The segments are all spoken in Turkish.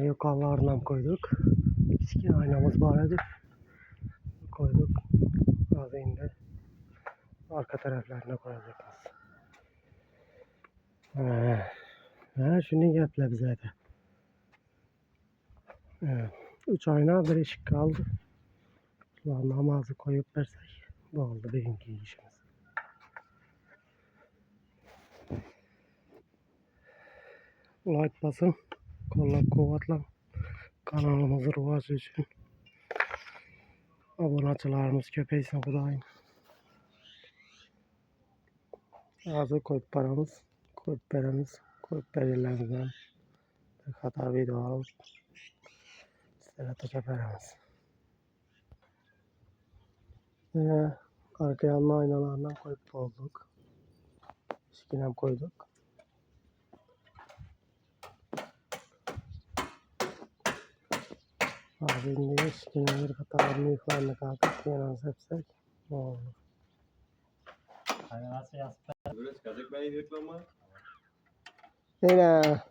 Yukarılarından koyduk. Eski aynamız vardı. Koyduk. Azinde arka taraflarına koyacağız. Şunu yapla bize de. 3 ayna bir ışık kaldı. Namazı koyup versek bu oldu birinci işimiz. Like basın, kollak kuvvetlen kanalımızı rivacı için. Abonacılarımız köpeysin kudayım. Azı koyup paramız, koyup paramız, koyup belirlerimizden bir hata video alıp sizlere teşekkür paramız. Arka yanlı aynalarından koyup bozduk. İskinem koyduk. Şimdi iskinem bir hata büyüklerine kalkıp yanarız hepsek. Ne olur. Nasıl yazıp böyle çıkacak ben reklama. Yine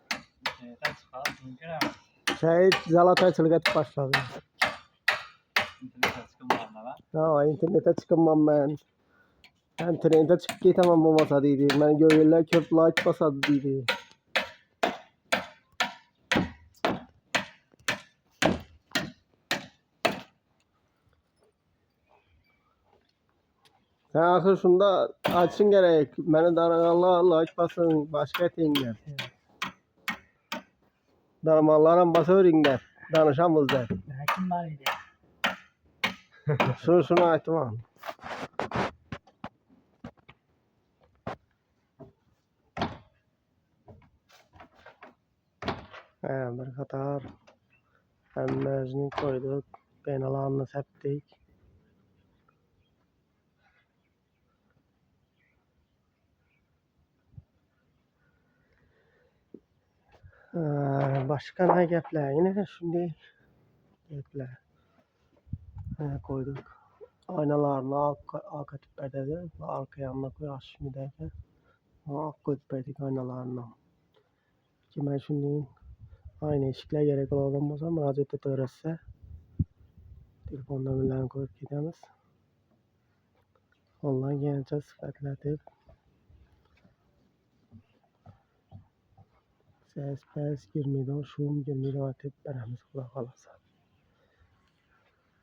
Zalatay çılgıt başladı. İnternete çıkmam ben. Ben trende çıkıp getemem bu masa dedi. Ben görürler köp like basadı dedi. Sen ahır şunda açın gerek. Beni danağalla like basın. Başka eteyinler. Danımallarım basıverin der. Danışamız der. Kim var idi? Şunu aytmam. Bir katar emmezini koyduk. Benalarını septik. Başka ne gepler? Yine şimdi gepler. Koyduk. Aynalarını arka tüperde de arka yanına koyuyoruz şimdi derken. Arka tüperdeki aynalarını. Ki ben şimdi aynı eşikler gerek olan olsa müracaat öğretse telefondan bilen koyup gidemiz. Ondan geleceğiz sıfatlatıp ses girmeden şum girmeden atıp beremiz kulak alırsa.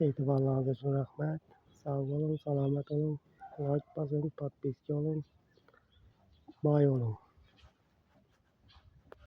İtibarlarınız için rahmet. Sağ olun, selamet olun. Like basın, patbiski olun. Bay olun.